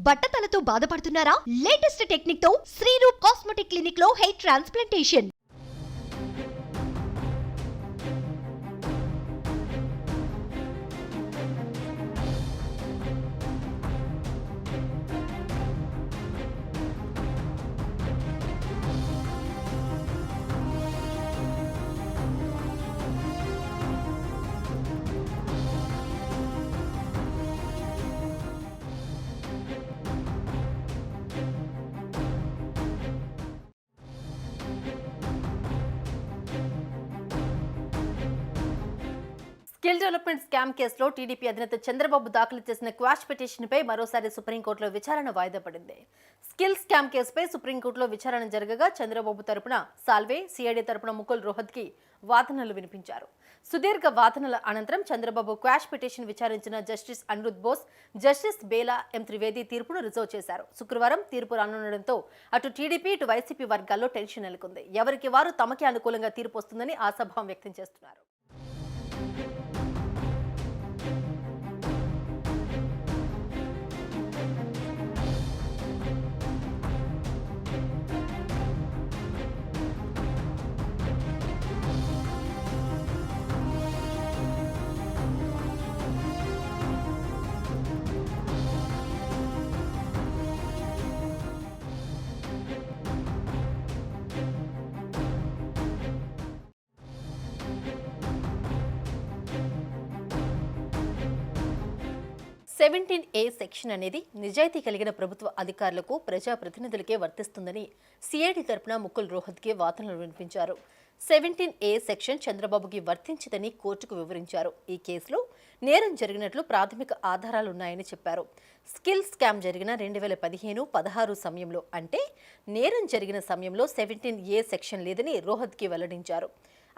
బట్టతలతో బాధపడుతున్నారా? Latest technique తో Shreeroop cosmetic clinic లో hair transplantation. Skill development scam కేసులో టీడీపీ అధినేత చంద్రబాబు దాఖలు చేసిన క్వాష్ పిటిషన్పై మరోసారి సుప్రీంకోర్టులో విచారణ వాయిదా పడింది. స్కిల్ స్కామ్ కేసుపై సుప్రీంకోర్టులో విచారణ జరగగా చంద్రబాబు తరపున సాల్వే, సిఐడి తరపున ముకుల్ రోహత్కి వాదనలు వినిపించారు. సుదీర్ఘ వాదనల అనంతరం చంద్రబాబు క్వాష్ పిటిషన్ విచారించిన జస్టిస్ అనిరుద్ బోస్, జస్టిస్ బేలా ఎం త్రివేది తీర్పును రిజర్వ్ చేశారు. శుక్రవారం తీర్పు రానుండడంతో అటు టీడీపీ ఇటు వైసీపీ వర్గాల్లో టెన్షన్ నెలకొంది. ఎవరికి వారు తమకే అనుకూలంగా తీర్పు వస్తుందని ఆశాభావం వ్యక్తం చేస్తున్నారు. ఏ సెక్షన్ అనేది నిజాయితీ కలిగిన ప్రభుత్వ అధికారులకు, ప్రజాప్రతినిధులకే వర్తిస్తుందని సిఐడి తరపున ముకుల్ రోహత్కి వాదనలు వినిపించారు. 17A సెక్షన్ చంద్రబాబుకి వర్తించదని కోర్టుకు వివరించారు. ఈ కేసులో నేరం జరిగినట్లు ప్రాథమిక ఆధారాలున్నాయని చెప్పారు. స్కిల్ స్కామ్ జరిగిన 2015-16 సమయంలో, అంటే నేరం జరిగిన సమయంలో 17A సెక్షన్ లేదని రోహత్కి వెల్లడించారు.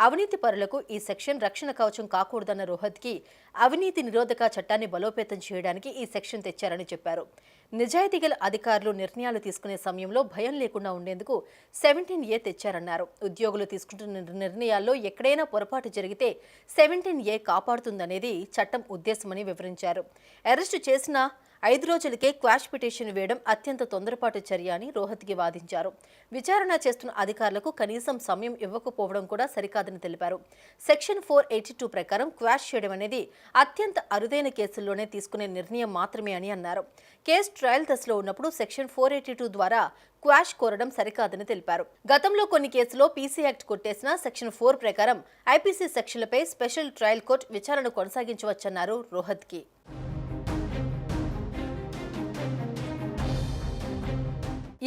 అవినీతి పరులకు ఈ సెక్షన్ రక్షణ కవచం కాకూడదన్న రోహత్కి అవినీతి నిరోధక చట్టాన్ని బలోపేతం చేయడానికి ఈ సెక్షన్ తెచ్చారని చెప్పారు. నిజాయితీ గల అధికారులు నిర్ణయాలు తీసుకునే సమయంలో భయం లేకుండా ఉండేందుకు 17A తెచ్చారన్నారు. ఉద్యోగులు తీసుకుంటున్న నిర్ణయాల్లో ఎక్కడైనా పొరపాటు జరిగితే 17A కాపాడుతుందనేది చట్టం ఉద్దేశమని వివరించారు. అరెస్టు చేసిన 5 రోజులకే క్వాష్ పిటిషన్ వేయడం అత్యంత తొందరపాటు చర్య అని రోహత్కి వాదించారు. విచారణ చేస్తున్న అధికారులకు కనీసం సమయం ఇవ్వకపోవడం కూడా సరికాదని తెలిపారు. సెక్షన్ 482 ప్రకారం క్వాష్ చేయడం అనేది అత్యంత అరుదైన కేసుల్లోనే తీసుకునే నిర్ణయం మాత్రమే అని అన్నారు. కేసు ట్రయల్ దశలో ఉన్నప్పుడు సెక్షన్ 482 ద్వారా క్వాష్ కోరడం సరికాదని తెలిపారు. గతంలో కొన్ని కేసులో పీసీ యాక్ట్ కొట్టేసిన సెక్షన్ 4 ప్రకారం ఐపీసీ సెక్షన్లపై స్పెషల్ ట్రయల్ కోర్టు విచారణ కొనసాగించవచ్చన్నారు రోహత్కి.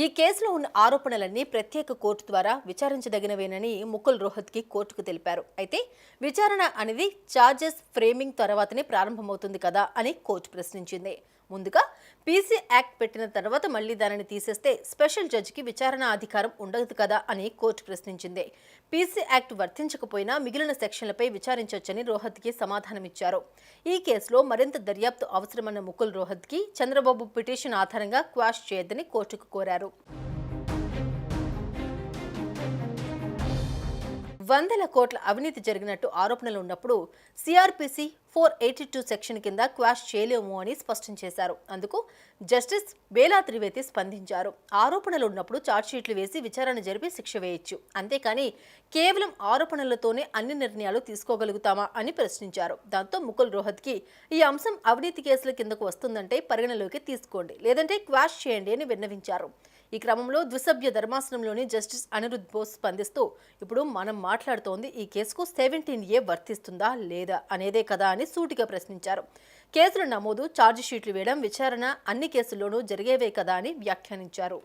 ఈ కేసులో ఉన్న ఆరోపణలన్నీ ప్రత్యేక కోర్టు ద్వారా విచారించదగినవేనని ముకుల్ రోహత్కి కోర్టుకు తెలిపారు. అయితే విచారణ అనేది చార్జెస్ ఫ్రేమింగ్ తర్వాతనే ప్రారంభమవుతుంది కదా అని కోర్టు ప్రశ్నించింది. ముందుగా పీసీ యాక్ట్ పెట్టిన తర్వాత మళ్లీ దానిని తీసేస్తే స్పెషల్ జడ్జికి విచారణ అధికారం ఉండదు కదా అని కోర్టు ప్రశ్నించింది. పీసీ యాక్ట్ వర్తించకపోయినా మిగిలిన సెక్షన్లపై విచారించవచ్చని రోహత్కి సమాధానమిచ్చారు. ఈ కేసులో మరింత దర్యాప్తు అవసరమన్న ముకుల్ రోహత్కి చంద్రబాబు పిటిషన్ ఆధారంగా క్వాష్ చేయొద్దని కోర్టుకు కోరారు. వందల కోట్ల అవినీతి జరిగినట్టు ఆరోపణలు ఉన్నప్పుడు సిఆర్పిసి 482 సెక్షన్ కింద క్వాష్ చేయలేము అని స్పష్టం చేశారు. అందుకు జస్టిస్ బేలా త్రివేది స్పందించారు. ఆరోపణలు ఉన్నప్పుడు ఛార్జ్షీట్లు వేసి విచారణ జరిపి శిక్ష వేయొచ్చు, అంతేకాని కేవలం ఆరోపణలతోనే అన్ని నిర్ణయాలు తీసుకోగలుగుతామా అని ప్రశ్నించారు. దాంతో ముకుల్ రోహత్కి ఈ అంశం అవినీతి కేసుల కిందకు వస్తుందంటే పరిగణలోకి తీసుకోండి, లేదంటే క్వాష్ చేయండి అని విన్నవించారు. ఈ క్రమంలో ద్విసభ్య ధర్మాసనంలోని జస్టిస్ అనిరుద్ బోస్ స్పందిస్తూ, ఇప్పుడు మనం మాట్లాడుతోంది ఈ కేసుకు 17A వర్తిస్తుందా లేదా అనేదే కదా అని సూటిగా ప్రశ్నించారు. కేసుల నమోదు, ఛార్జిషీట్లు వేయడం, విచారణ అన్ని కేసుల్లోనూ జరిగేవే కదా అని వ్యాఖ్యానించారు.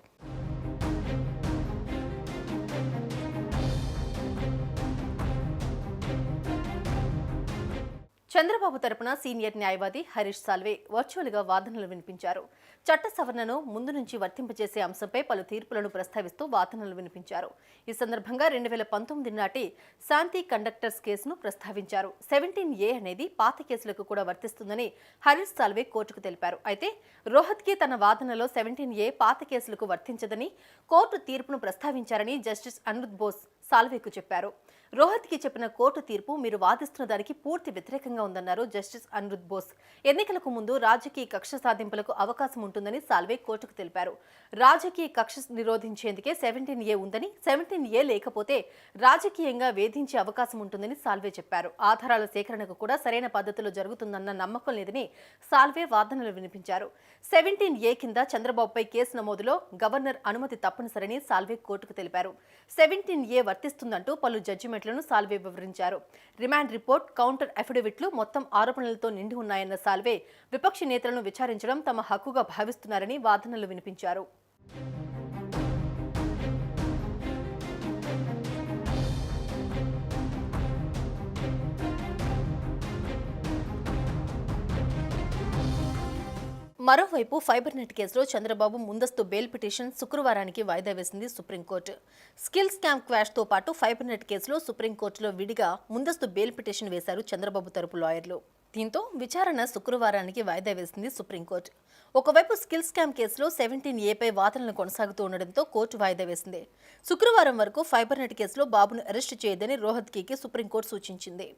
చంద్రబాబు తరపున సీనియర్ న్యాయవాది హరీష్ సాల్వే వర్చువల్గా వాదనలు వినిపించారు. చట్ట సవరణను ముందు నుంచి వర్తింపజేసే అంశంపై పలు తీర్పులను ప్రస్తావిస్తూ వాదనలు వినిపించారు. ఈ సందర్భంగా 2019 నాటి శాంతి కండక్టర్స్ కేసును ప్రస్తావించారు. 17A అనేది పాత కేసులకు కూడా వర్తిస్తుందని హరీష్ సాల్వే కోర్టుకు తెలిపారు. అయితే రోహత్కి తన వాదనలో 17A పాత కేసులకు వర్తించదని కోర్టు తీర్పును ప్రస్తావించారని జస్టిస్ అనిరుద్ బోస్ సాల్వేకు చెప్పారు. రోహత్కి చెప్పిన కోర్టు తీర్పు మీరు వాదిస్తున్న దానికి పూర్తి వ్యతిరేకంగా ఉందన్నారు జస్టిస్ అనిరుద్ బోస్. ఎన్నికలకు ముందు రాజకీయ కక్ష సాధింపులకు అవకాశం ఉంటుందని సాల్వే కోర్టుకు తెలిపారు. రాజకీయ కక్ష నిరోధించేందుకే 17A ఉందని, 17A లేకపోతే రాజకీయంగా వేధించే అవకాశం ఉంటుందని సాల్వే చెప్పారు. ఆధారాల సేకరణకు కూడా సరైన పద్ధతిలో జరుగుతుందన్న నమ్మకం లేదని సాల్వే వాదనలు వినిపించారు. 17A కింద చంద్రబాబుపై కేసు నమోదులో గవర్నర్ అనుమతి తప్పనిసరని సాల్వే కోర్టుకు తెలిపారు. 17A వర్తిస్తుందంటూ పలు జడ్జిమెంట్లను సాల్వే వివరించారు. రిమాండ్ రిపోర్ట్, కౌంటర్ అఫిడవిట్లు మొత్తం ఆరోపణలతో నిండి ఉన్నాయన్న సాల్వే విపక్ష నేతలను విచారించడం తమ హక్కుగా భావిస్తున్నారని వాదనలు వినిపించారు. మరోవైపు ఫైబర్ నెట్ కేసులో చంద్రబాబు ముందస్తు బెయిల్ పిటిషన్ శుక్రవారానికి వాయిదా వేసింది సుప్రీంకోర్టు. స్కిల్ స్కామ్ క్వాష్తో పాటు ఫైబర్ నెట్ కేసులో సుప్రీంకోర్టులో విడిగా ముందస్తు బెయిల్ పిటిషన్ వేశారు చంద్రబాబు తరపు లాయర్లు. దీంతో విచారణ శుక్రవారానికి వాయిదా వేసింది సుప్రీంకోర్టు. ఒకవైపు స్కిల్ స్కామ్ కేసులో 17A వాదనలు కొనసాగుతూ ఉండడంతో కోర్టు వాయిదా వేసింది. శుక్రవారం వరకు ఫైబర్ నెట్ కేసులో బాబును అరెస్టు చేయొద్దని రోహత్గీకి సుప్రీంకోర్టు సూచించింది.